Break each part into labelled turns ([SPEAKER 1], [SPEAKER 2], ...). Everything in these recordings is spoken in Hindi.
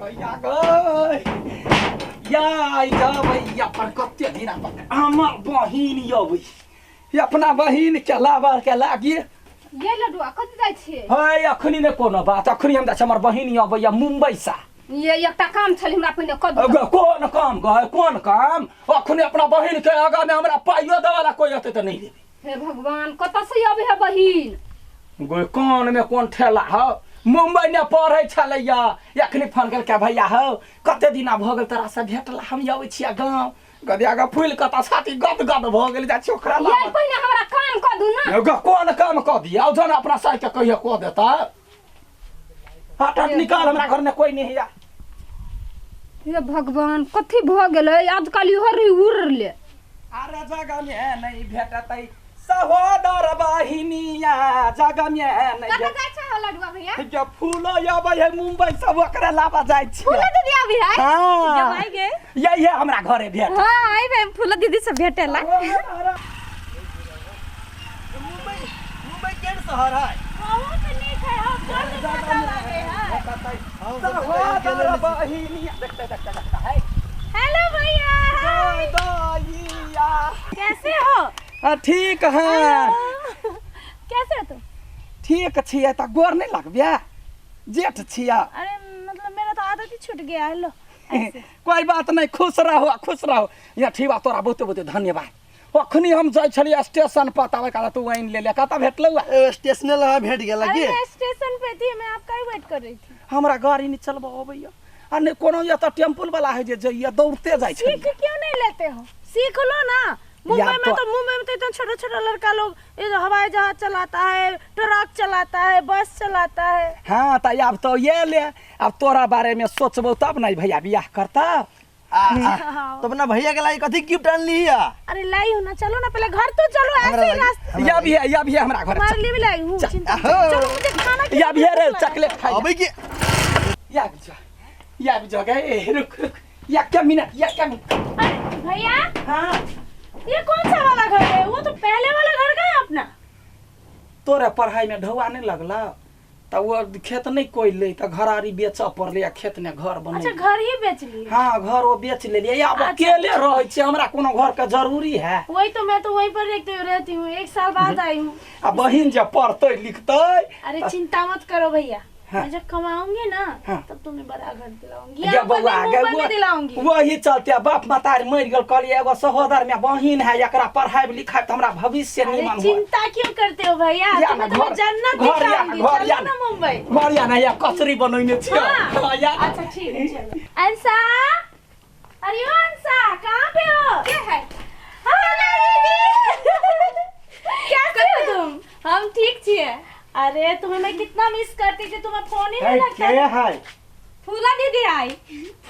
[SPEAKER 1] भैया गए या भैया पर कते दिन हमर बहिन यबै अपना बहिन के लाबर के लागिए
[SPEAKER 2] ये लडुआ कत जाय छियै
[SPEAKER 1] है अखनी ने कोनो बात अखनी हम जाय हमर बहिन यबै मुंबई से
[SPEAKER 2] ये एकटा काम छल हमरा पहिने कद
[SPEAKER 1] कोन काम गए कोन काम अखनी अपना बहिन के आगा में हमरा पाइयो देवाला कोई अते त नहीं देबे।
[SPEAKER 2] हे भगवान कत से आबे है बहिन
[SPEAKER 1] गए कान में कोन ठेला हो मुंबई ने पढ़ै छलैया एखनी फोन करके भैया हो कते दिना भ गेल तोरा से भेटला हम आबै छिया गांव गदियागा फूल कता छाती गद गद भ गेल जा छोकरा ला
[SPEAKER 2] ये पहिने हमरा काम क दू ना
[SPEAKER 1] कोन काम क दिया जन अपना साइ के कहियो क देता हट निकाल हमरा घर में कोई नहीं है।
[SPEAKER 2] हे भगवान कथी भ गेलै आजकल हरी उड़ले
[SPEAKER 1] अरे जगह में नहीं भेटतै सहोदर बहिनिया जगह में नहीं
[SPEAKER 2] कत जाय छ लडुआ भैया
[SPEAKER 1] जब फूलो आबै है मुंबई सब ओकरे लाबा जाय छी
[SPEAKER 2] फूल दीदी आबी है
[SPEAKER 1] हां
[SPEAKER 2] जब आई गे
[SPEAKER 1] यही है हमरा घरे भेट
[SPEAKER 2] हां आइबे फूल दीदी से भेटेला
[SPEAKER 1] मुंबई केन शहर है
[SPEAKER 2] बहुत नीक है और गर्द पता लागे है
[SPEAKER 1] सहोदर बहिनिया देखते है।
[SPEAKER 2] हेलो भैया हाय
[SPEAKER 1] दैया
[SPEAKER 2] कैसे हो
[SPEAKER 1] ठीक है
[SPEAKER 2] कैसे हो तुम
[SPEAKER 1] ठीक छियै त गोर नहीं लगबे जेठ छिया
[SPEAKER 2] अरे मतलब मेरा तो आदत ही छूट गया है लो
[SPEAKER 1] कोई बात नहीं खुश रहो या ठीक बा तोरा बहुत बहुत धन्यवाद अखनी हम जाय छली स्टेशन पर तब का तू वाइन ले ले कता भेटलौ
[SPEAKER 3] स्टेशन ला भेट गेला
[SPEAKER 2] अरे
[SPEAKER 3] के
[SPEAKER 2] मैं स्टेशन पे थी मैं आपका ही वेट कर रही थी
[SPEAKER 1] हमरा गाड़ी नहीं चलबा अबैया आ ने कोनो या त टेम्पल वाला है जे जइया दौड़ते जाय छै
[SPEAKER 2] सीख क्यों नहीं लेते हो सीख लो ना मुंबई में तो इतना छोटा छोटा लड़का लोग ये हवाई जहाज चलाता है ट्रक चलाता है बस चलाता है।
[SPEAKER 1] हाँ तो अब तो ये ले अब तोरा बारे में सोचबो तब नहीं भैया बियाह करता
[SPEAKER 3] तो अपना भैया के लाई कथी गिफ्ट आन ली है
[SPEAKER 2] अरे लाई हूं ना चलो ना पहले घर तो चलो ऐसे ही रास्ते
[SPEAKER 1] या भी है हमरा घर
[SPEAKER 2] हमारे लिए भी लाई हूं चलो मुझे खाना
[SPEAKER 1] या भी है रे चॉकलेट खाई
[SPEAKER 3] अबे के
[SPEAKER 1] या भी गए रुक या क्या मिनट
[SPEAKER 2] अरे भैया
[SPEAKER 1] हाँ
[SPEAKER 2] ये कौन सा वाला घर है वो तो पहले वाला घर का है अपना
[SPEAKER 1] तोरे पढ़ाई में ढौआ नहीं लगला तो वो खेत नहीं कोई ले तो घर आरी बेच पड़ले या खेत ने घर बने
[SPEAKER 2] अच्छा घर ही बेच लिए
[SPEAKER 1] हाँ घर वो बेच ले लिया अब अकेले रहे छे हमरा कोनो घर का जरूरी है
[SPEAKER 2] वही तो मैं तो वहीं पर रहती हूँ 1 साल बाद आई हूँ
[SPEAKER 1] अब बहिन जब पढ़ते लिखते
[SPEAKER 2] अरे चिंता मत करो भैया
[SPEAKER 1] हाँ।
[SPEAKER 2] मैं जब कमाऊंगी ना
[SPEAKER 1] हाँ।
[SPEAKER 2] तब तुम्हें बड़ा घर दिलाऊंगी या दिलाऊंगी
[SPEAKER 1] वही चलते बाप मतारी मर गल कहलिए एगो सहोदर में बहिन है एकरा पढ़ाई लिखाई तो हमरा भविष्य निमन हो
[SPEAKER 2] चिंता क्यों करते हो भैया तुम्हें तो जन्नत दिखाऊंगी चलो ना मुंबई
[SPEAKER 1] घर या ना या कचरी बनैने छियो
[SPEAKER 2] हाँ।
[SPEAKER 1] या
[SPEAKER 2] अच्छा ठीक है चलो अंसा अरे ओ अंसा कहाँ पे हो क्या है कैसे हो तुम हम ठीक छिए अरे तुम्हें मैं कितना मिस करती थी तुम्हें फोन ही नहीं लगता
[SPEAKER 3] के है
[SPEAKER 2] फूला दीदी आई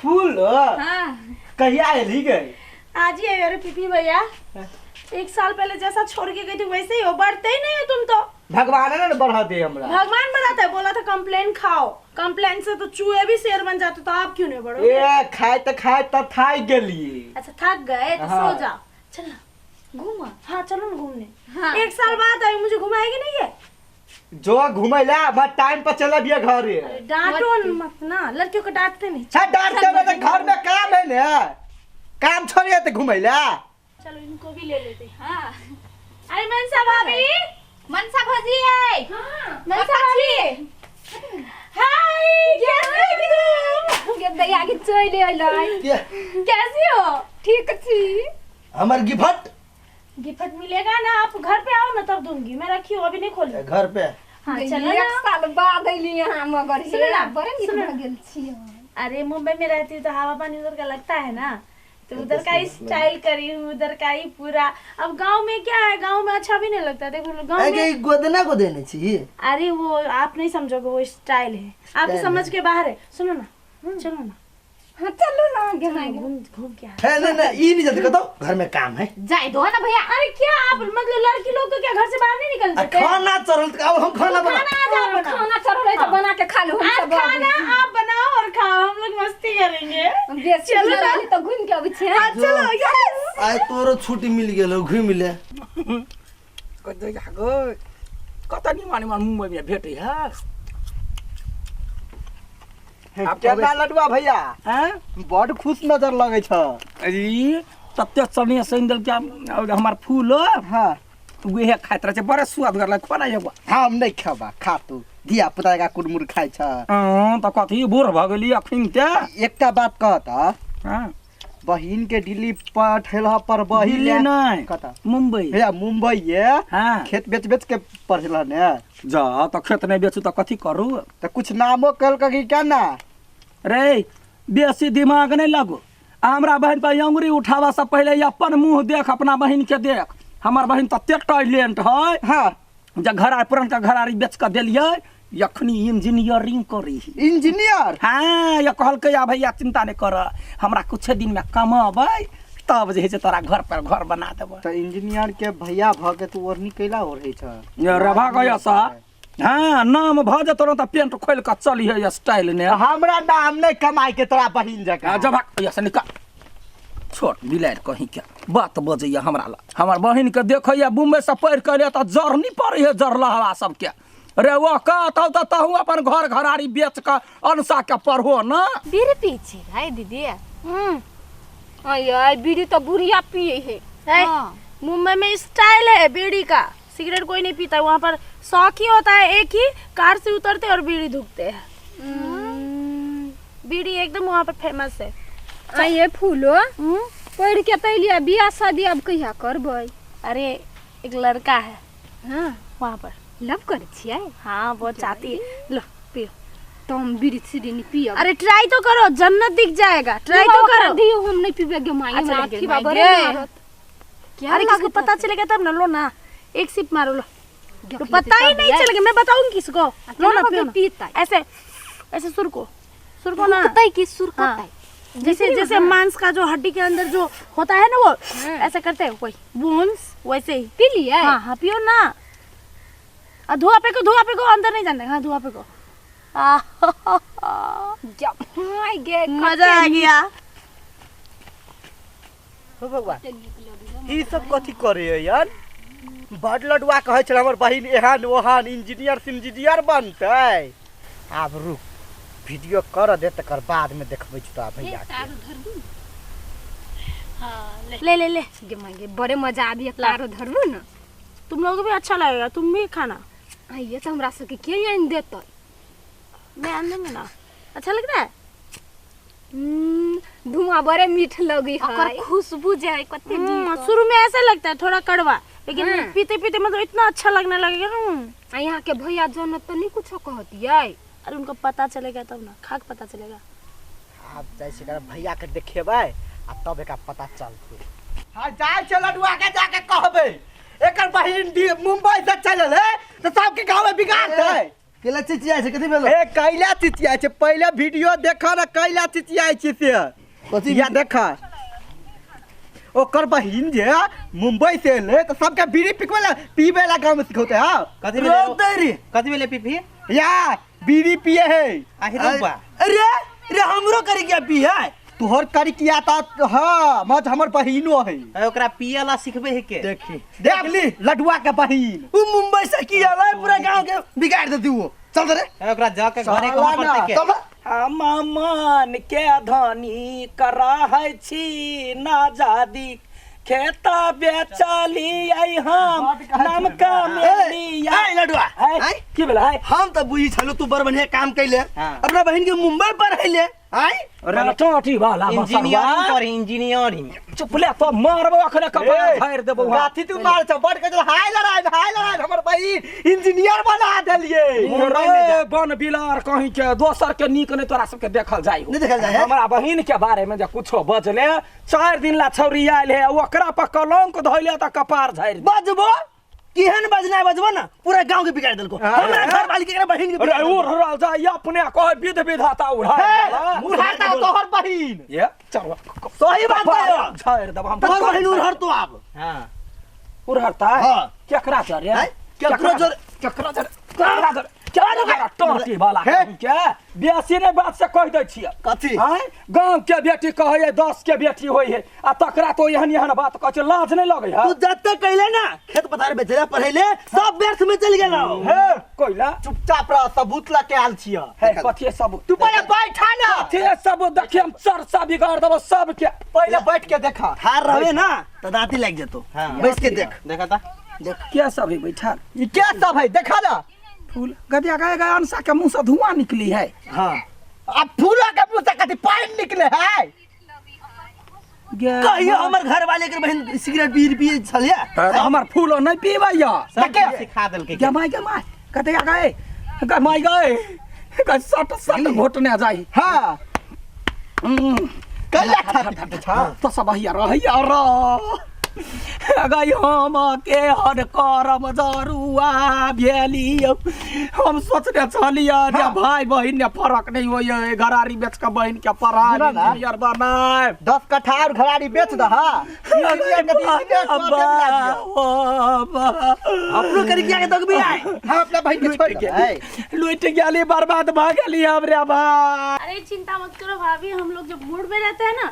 [SPEAKER 3] फूल
[SPEAKER 2] हाँ
[SPEAKER 3] कहिया आइली गई
[SPEAKER 2] आज ही आई अरे पीपी भैया 1 साल पहले जैसा छोड़ के गई थी वैसे ही हो बढ़ते ही नहीं हो तुम तो
[SPEAKER 3] भगवान ने बढ़ा दे हमरा
[SPEAKER 2] भगवान बढ़ाता है बोला था कंप्लेन खाओ कंप्लेन से तो चूहे भी शेर बन जाते तो आप क्यों नहीं बढ़ो
[SPEAKER 3] ए खाए त थाई गेली
[SPEAKER 2] अच्छा थक गए तो
[SPEAKER 3] हाँ।
[SPEAKER 2] सो जाओ चलो घूमा हाँ चलो ना घूमने हाँ। 1 साल बाद आई मुझे घुमाएगी नहीं है
[SPEAKER 3] जो घुमैला मत टाइम पर चला बिया घरे
[SPEAKER 2] डांटो मत ना लड़कियों को डांटते नहीं
[SPEAKER 3] छा डांटते में तो घर में काम है ने काम छोड़िए तो घुमैला
[SPEAKER 2] चलो इनको भी ले लेते हाँ अरे मनसा भाभी मनसा भजी है हाँ मनसा भाभी हाय कैसे हो तुम भैया के चले आइलाई कैसी हो ठीक छी
[SPEAKER 3] हमर
[SPEAKER 2] गिफ्ट मिलेगा ना आप घर पे आओ ना तब दूंगी मैं रखी हूँ अभी नहीं खोली
[SPEAKER 3] घर पे
[SPEAKER 2] हाँ चलो
[SPEAKER 4] 1 साल बाद अइली यहाँ मगर
[SPEAKER 2] सुनो ना,
[SPEAKER 4] बड़े नीक
[SPEAKER 2] सुनो।
[SPEAKER 4] भऽ गेल छियै
[SPEAKER 2] अरे मुंबई में रहती हूँ तो हवा पानी उधर का लगता है ना तो उधर का ही स्टाइल करी हूँ उधर का ही पूरा अब गांव में क्या है गांव में अच्छा भी नहीं लगता देखो गांव में
[SPEAKER 3] गोदना को देने चाहिए
[SPEAKER 2] अरे वो आप नहीं समझोगे वो स्टाइल है आपकी समझ के बाहर है सुनो ना चलो ना
[SPEAKER 4] हाँ चलो ना आगे
[SPEAKER 2] घूम के
[SPEAKER 3] है ना ई नहीं जल्दी कतो घर में काम है
[SPEAKER 2] जाए दो ना भैया अरे क्या आप मतलब लड़की लोग तो क्या घर से बाहर नहीं निकल सकते
[SPEAKER 3] खाना चरल अब हम खाना बना
[SPEAKER 4] खाना चढ़ले तो बना के खा लो हम सब
[SPEAKER 2] खाना आप बनाओ और खाओ हम लोग मस्ती करेंगे
[SPEAKER 4] चलो ना तो घूम के अबै छै
[SPEAKER 2] चलो यस
[SPEAKER 3] आइ तोरो छुट्टी मिल गेलो घुम ले
[SPEAKER 1] कतै जागो कता नि माने मुंबई में भेटै है
[SPEAKER 3] केना लडुआ भैया
[SPEAKER 1] हैं
[SPEAKER 3] बड़ खुश नजर लगे छ।
[SPEAKER 1] अरे तत्ते समय सैंडल क्या हमार फूल
[SPEAKER 3] हाँ
[SPEAKER 1] उहे खाइत रहे बड़े स्वाद करले खोना एगो
[SPEAKER 3] हम नहीं खाबा खा तू दिया पुता का कुरमुर खाइ छ।
[SPEAKER 1] त कथी बूढ़ भ गेली अखिन ते
[SPEAKER 3] एकटा बात कहता
[SPEAKER 1] हां
[SPEAKER 3] बहिन के दिल्ली पठेला पर बहिन
[SPEAKER 1] दिल्ली नहीं
[SPEAKER 3] कहता
[SPEAKER 1] मुंबई
[SPEAKER 3] भैया मुंबई ये
[SPEAKER 1] हां
[SPEAKER 3] खेत बेच बेच के पढ़ेला ने
[SPEAKER 1] जा त खेत नहीं बेचू त कथी करू
[SPEAKER 3] तो कुछ नामो कल की क्या ना
[SPEAKER 1] रे बेसी दिमाग नहीं लगो हमरा बहन पर अंगुरी उठावा से पहले अपन मुंह देख अपना बहन के देख हमार बहन तते टैलेंट है
[SPEAKER 3] हाँ
[SPEAKER 1] जे घरा पुरनका घरारी बेच के देलिए यखनी इंजीनियरिंग करी
[SPEAKER 3] इंजीनियर
[SPEAKER 1] हाँ ये कहलकै या भैया चिंता नहीं कर हमरा कुछ दिन में कमाबै तब जे है से तोरा घर पर घर बना देबै
[SPEAKER 3] तो इंजीनियर के भैया भ के तू ओरनी कैला ओढ़ै छ।
[SPEAKER 1] ये रभा गया सा हाँ नाम भ जतो त पेंट खोल के चली है स्टाइल ने
[SPEAKER 3] हमरा नाम नहीं कमाई के तोरा बहिन जका
[SPEAKER 1] जब ऐसा निकाल छोट बिलाड़ कहीं के बात बजैया हमरा ला हमर बहिन के देखैया मुंबई से पढ़ के ले त जरनी पड़े है जरलहवा सबके रे वो कहतौ त तहु अपन घर घरारी बेच के अनसा के पढ़ो ना
[SPEAKER 2] बीड़ी पीछे है दीदी।
[SPEAKER 4] आई बीड़ी तो बुढ़िया पिए है।
[SPEAKER 2] मुंबई में स्टाइल है बीड़ी का, सिगरेट कोई नहीं पीता, वहाँ पर शौक ही होता है एक ही, कार से उतरते और बीड़ी धुकते हैं। बीड़ी एकदम वहाँ पर फेमस है।
[SPEAKER 4] ये फूलो पढ़ के तैलिया बियाह शादी अब कहिया करबै?
[SPEAKER 2] अरे एक लड़का है
[SPEAKER 4] हाँ
[SPEAKER 2] वहाँ पर,
[SPEAKER 4] लव करे छियै?
[SPEAKER 2] हाँ वो चाहती है। लो पियो।
[SPEAKER 4] तुम बीड़ी सीढ़ी नहीं पियो।
[SPEAKER 2] अरे ट्राई तो करो, जन्नत दिख जाएगा, ट्राई तो करो।
[SPEAKER 4] दियो हम नहीं पीबे गे माई,
[SPEAKER 2] अच्छा,
[SPEAKER 4] हमरा
[SPEAKER 2] लगे,
[SPEAKER 4] अथी बा
[SPEAKER 2] माई
[SPEAKER 4] बड़े
[SPEAKER 2] गे।
[SPEAKER 4] मारत। क्या
[SPEAKER 2] अरे किसको
[SPEAKER 4] लागत
[SPEAKER 2] पता
[SPEAKER 4] है?
[SPEAKER 2] चलेगा तब ना, लो ना एक सिप मारो, लो
[SPEAKER 4] देखिए
[SPEAKER 2] तो पता ही
[SPEAKER 4] तब
[SPEAKER 2] नहीं
[SPEAKER 4] है।
[SPEAKER 2] चलेगा, मैं बताऊंगी किसको। लो ना पियो ना।
[SPEAKER 4] पीता है।
[SPEAKER 2] ऐसे ऐसे सुरको ना,
[SPEAKER 4] पता है कि सुर
[SPEAKER 2] हाँ।
[SPEAKER 4] करता है।
[SPEAKER 2] जैसे जैसे मांस का जो हड्डी के अंदर जो होता है ना वो ऐसे करते हैं कोई बोन्स, वैसे ही
[SPEAKER 4] पी लिया?
[SPEAKER 2] हाँ हाँ पियो ना। धुआं पे को अंदर नहीं जाने, हाँ धुआं पे को।
[SPEAKER 4] जब हाय गे
[SPEAKER 2] मजा आ गया।
[SPEAKER 3] हो बउआ ई सब कथी करे है यार? बड़ लडुआ कहै छ हमर बहिन एहन ओहन इंजीनियर बनतै। आब रुक वीडियो कर दे तकर बाद में देखबै छ भैया के।
[SPEAKER 2] हाँ, ले ले ले
[SPEAKER 4] गे माई गे बड़े मजा आबी तारो धरबो ना।
[SPEAKER 2] तुम लोगों को भी अच्छा लगेगा, तुम भी खाना।
[SPEAKER 4] ये तो हमरा सबके के आइन देतै?
[SPEAKER 2] मैं आन दूंगी ना, अच्छा लग रहा है।
[SPEAKER 4] धुआं बड़े मीठ लगी
[SPEAKER 2] और
[SPEAKER 4] है।
[SPEAKER 2] खुशबू जो है कत्ते शुरू में ऐसा लगता है थोड़ा कड़वा, लेकिन
[SPEAKER 4] हाँ।
[SPEAKER 2] पीते पीते मतलब इतना अच्छा लगने लगेगा ना।
[SPEAKER 4] यहाँ के भैया जन तो नहीं कुछ कहती है।
[SPEAKER 2] अरे उनको पता चलेगा तब ना, खा के पता चलेगा।
[SPEAKER 3] आब जैसे कर भैया के देखेबै आ तब एका पता चलतै। हां जाय छ लडुआ के जाके कहबै एकर बहिन मुंबई से चलल है तो सबके गांव में बिगाड़ दे। केला चिचिया छै कथि भेलो? ए कैला चिचिया छै, पहले वीडियो देखा ना कैला चिचिया छै से कथि या देखा। ओकर बहिन जे मुंबई से ले तो सबके बीड़ी पीबे ला गांव में सिखौते हां।
[SPEAKER 5] कथी भेले? कथी भेले पीपी?
[SPEAKER 3] या बीड़ी पिए है।
[SPEAKER 5] आहिरबा
[SPEAKER 3] अरे रे हमरो करी क्या पी है? तोहर करी किया ता हां मत हमर बहिनो है।
[SPEAKER 5] ओकरा पियला सिखबे है के?
[SPEAKER 3] देखी देख ली लडुआ के बहिन उ मुंबई से किया ला पूरा गांव के बिगाड़ देती वो। चल रे
[SPEAKER 5] ओकरा जाके घरे कहां पड़ते के?
[SPEAKER 1] हम मन के धनी कराहै छी नाजादी खेता बेचली आई हम नाम का मेली
[SPEAKER 3] ए लडुआ
[SPEAKER 1] है की भेलै है
[SPEAKER 3] हम तो बुझी छलो तू बड़ बढ़िया काम कैले
[SPEAKER 5] हाँ।
[SPEAKER 3] अपना बहन के मुंबई पढ़ैले आई
[SPEAKER 1] टोटी वाला
[SPEAKER 5] इंजीनियरिंग कर इंजीनियरिंग।
[SPEAKER 1] चुप ले तो मारबो अखने कपार फाड़ देबो
[SPEAKER 3] गाथी तू मार छ बड़ के हाय लड़ाई हमर बहिन इंजीनियर बना देलिए।
[SPEAKER 5] मुंबई में जा।
[SPEAKER 1] बन बिलार कहीं के दोसर के नीक नहीं तोरा सबके देखल जाई
[SPEAKER 3] नहीं देखल जाए है?
[SPEAKER 1] हमरा बहिन के बारे में जे कुछो बजले 4 दिन ला छौरी आइल है ओकरा पर कलंक धइले त कपार झाड़
[SPEAKER 3] बजबो केहन बजना बजबो ना पूरा गांव के बिगाड़ देलको। हमरा घर वाली के बहिन के
[SPEAKER 1] अरे उड़ रहा जाय अपने कह विध विधाता उड़ा
[SPEAKER 3] उड़ाता तोहर बहिन।
[SPEAKER 1] ये चल
[SPEAKER 3] सही बात है
[SPEAKER 1] झाड़ देब हम
[SPEAKER 3] तोहर बहिन उड़हर तो आब
[SPEAKER 5] हां
[SPEAKER 1] उड़हरता
[SPEAKER 3] हां
[SPEAKER 1] केकरा जरे
[SPEAKER 3] केकरा जरे
[SPEAKER 1] केकरा जरे क्या टोटी वाला
[SPEAKER 3] हे?
[SPEAKER 1] क्या बेसी ने बात से कह दै छियै
[SPEAKER 3] कथी
[SPEAKER 1] हैं गांव के बेटी कहे है 10 के बेटी होई है आ तकरा तो एहन एहन बात कह छै लाज नहीं लगे है
[SPEAKER 3] तू जते कहले ना खेत पथार बेचले पढ़ेले सब व्यर्थ में चल गेल
[SPEAKER 1] हे कोइला
[SPEAKER 3] चुपचाप रह सबूत ला के आल छिय
[SPEAKER 1] है कथी सब
[SPEAKER 3] तू पहले बैठा ना
[SPEAKER 1] कथी सब देखिए हम चर्चा बिगाड़ देबो सब के
[SPEAKER 3] पहले बैठ के देखा ठार रहबे ना तो दांती लग जेतो बैठ के देख
[SPEAKER 5] देखा था
[SPEAKER 1] क्या सब है बैठा
[SPEAKER 3] ये क्या सब है देखा ना
[SPEAKER 1] फूल गदिया गए अंसा के मुंह से धुआं निकली है
[SPEAKER 3] हां अब फूला के मुंह से कथी पानी निकले है कहियो हमर घर वाले के बहन सिगरेट पी छलिया
[SPEAKER 1] हमर फूल नहीं पीबै या
[SPEAKER 5] सब सिखा देलकै
[SPEAKER 1] गमाई गदिया गए सट सट घोटने जाई
[SPEAKER 3] हां कल्ला
[SPEAKER 1] तो सब हिया रहैया र गई हम के हर करम जरुआ भेली हम सोचने छलिया जे भाई बहिन ने फरक नहीं होय घरारी बेच के बहिन के पढ़ाई इंजीनियर बनाए
[SPEAKER 3] 10 कट्ठा और घराड़ी बेच दहा अपनो करी क्या के दगबी आए हम अपना बहन के छोड़ के
[SPEAKER 1] लूट गेली बर्बाद भ गेली हमरे भाई
[SPEAKER 2] अरे चिंता मत करो भाभी, हम लोग जब मूड में रहते हैं ना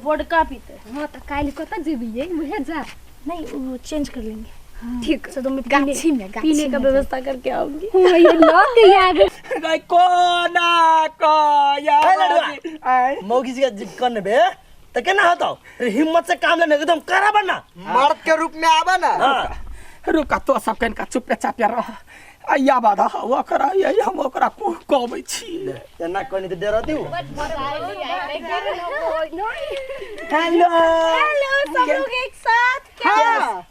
[SPEAKER 2] वोडका पीते हैं।
[SPEAKER 4] हाँ तो काल कत जेबिए मुहे जा
[SPEAKER 2] नहीं वो चेंज कर लेंगे।
[SPEAKER 4] ठीक
[SPEAKER 2] तो मैं
[SPEAKER 4] गाछी में
[SPEAKER 2] पीने का व्यवस्था करके आऊंगी।
[SPEAKER 4] हाँ ये लौट याद
[SPEAKER 1] गई कोना कया
[SPEAKER 3] मौगी से जिक्कन बे त केना होतो हिम्मत से काम लेने एकदम करा बना मर्द के रूप में आवा ना
[SPEAKER 1] रुका तो सब कन का चुपे चापे रह आया बाधा हवा करा ये हम ओकरा को कहबै छी
[SPEAKER 3] एना कोनी त डरती हूं
[SPEAKER 1] हेलो
[SPEAKER 2] हेलो सब लोग एक साथ।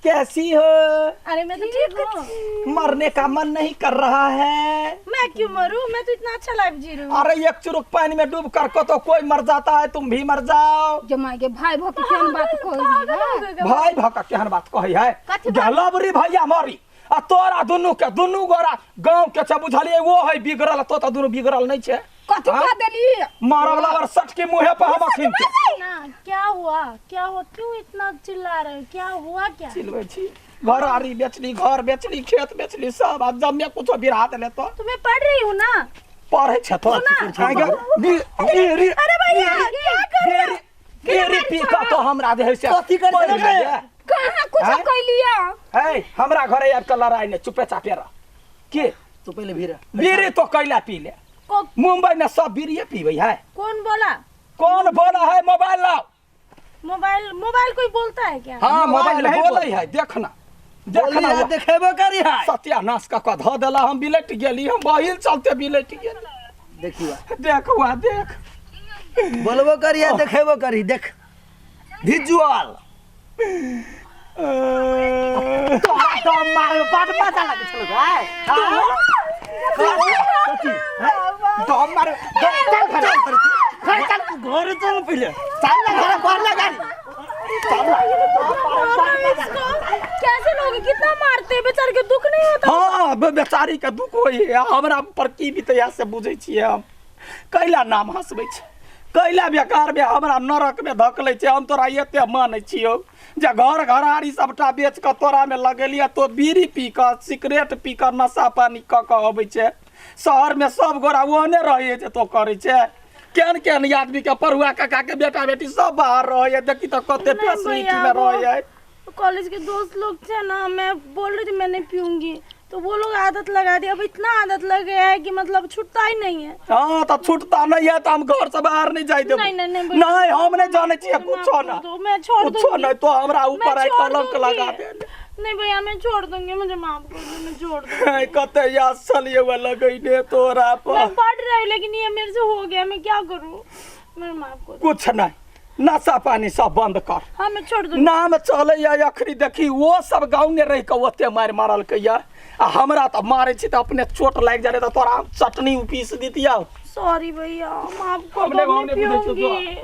[SPEAKER 1] कैसी हो?
[SPEAKER 2] अरे मैं तो ठीक हूँ।
[SPEAKER 1] मरने का मन नहीं कर रहा है।
[SPEAKER 2] मैं क्यों मरूं, मैं तो इतना अच्छा लाइफ जी रही हूँ।
[SPEAKER 1] अरे एक चुरुक पानी में डूब कर को तो कोई मर जाता है, तुम भी मर जाओ।
[SPEAKER 4] जमाई के भाई भक केहन बात कही
[SPEAKER 1] भाई भका केहन बात कही है गलबरी भैया मरी आ तोरा दुनु गोरा गांव के छ बुझलिए वो है बिगड़ल तो दुनु बिगड़ल नहीं छे
[SPEAKER 4] कथि कह देली
[SPEAKER 1] मारवला और सट के मुंहे पे हम अखिन के
[SPEAKER 2] ना क्या हुआ क्यों इतना चिल्ला रहे हो, क्या हुआ क्या?
[SPEAKER 1] चिल्लावे छी घर आरी बेचली, घर बेचली, खेत बेचली, सब आज जब में कुछ बिरा देले तो
[SPEAKER 2] तुम्हें पढ़ रही हूँ ना,
[SPEAKER 1] पढ़े छ तो
[SPEAKER 2] अरे भैया क्या कर रहे हो?
[SPEAKER 1] गेरी पी का तो हमरा दे से
[SPEAKER 3] कथी कर देले
[SPEAKER 4] कहां कुछ कह लिया
[SPEAKER 1] है हमरा घरे यार के लड़ाई ने चुपे चापे रह के
[SPEAKER 3] तू पहले भीरा
[SPEAKER 1] बीड़ी तो कैला पी ले मुंबई में सब बीड़िए पीबै है।
[SPEAKER 2] कौन बोला
[SPEAKER 1] है? मोबाइल लाओ।
[SPEAKER 2] मोबाइल कोई बोलता है क्या?
[SPEAKER 1] हाँ मोबाइल बोलै है, देखना
[SPEAKER 3] देखेबो करी है
[SPEAKER 1] सत्यानाश का ध देला हम बिलट गेली, हम बहिल चलते बिलट गेल।
[SPEAKER 3] देखियो
[SPEAKER 1] देखुआ देख
[SPEAKER 3] बोलबो करी है देखेबो करी देख विजुअल तो मार पाट मजा लगे चलो गाय तो मार घर चल पहले चल ना घर पर लगा
[SPEAKER 2] कैसे लोग कितना मारते हैं, बेचारे के दुख नहीं होता?
[SPEAKER 1] हाँ बेचारी के दुख होई है, हमरा पर की बीतैया से बुझै छियै हम। कैला नाम हंसबै छै, कैला बेकार में हमरा नरक में धकलै छै। हम तोरा एते मानै छियौ जे घर घरारी सबटा बेच के तोरा में लगेलिया तो बीड़ी पी के सिगरेट पी के नशा पानी क के अबै छै। शहर में सब गोरा ओहने रहै छै तो करै छै। केहन केहन आदमी के पढ़ुआ काका के बेटा बेटी सब बाहर रहै, देखी तो कते फैसिलिटी में रहै।
[SPEAKER 2] कॉलेज के दोस्त लोग थे ना, मैं बोल रही थी मैं नहीं पीऊंगी तो वो लोग आदत लगा दी। अब इतना आदत लग गया है कि मतलब छूटता ही नहीं है।
[SPEAKER 1] हाँ तो छूटता नहीं है तो हम घर से बाहर नहीं जाए देबो। नहीं हम नहीं जाने चाहिए कुछो ना,
[SPEAKER 2] मैं छोड़ दूंगी।
[SPEAKER 1] कुछो नहीं तो हमरा ऊपर है कलंक लगा दे।
[SPEAKER 2] नहीं भैया मैं छोड़ दूंगी, मुझे माफ कर दो, मैं छोड़ दूंगी।
[SPEAKER 1] कते याद चलिए वाला गईने तोरा पर।
[SPEAKER 2] मैं पढ़ रही हूं लेकिन ये मेरे से हो गया, मैं क्या करूं? मैं माफ कर दो।
[SPEAKER 1] कुछ नहीं, नशा पानी सब बंद कर।
[SPEAKER 2] हाँ मैं छोड़ दूंगी।
[SPEAKER 1] नाम चले या अखरी देखी वो सब गाँव में रह के ओते मार मारल के या हमरा तो मारे छी तो अपने चोट लग जाए तो तोरा चटनी पीस दीतिया।
[SPEAKER 2] सॉरी भैया माफ कर
[SPEAKER 1] हमने
[SPEAKER 2] दो,
[SPEAKER 1] गाँव
[SPEAKER 2] मैं
[SPEAKER 1] में बुझे छौ तो।
[SPEAKER 2] पीऊंगी।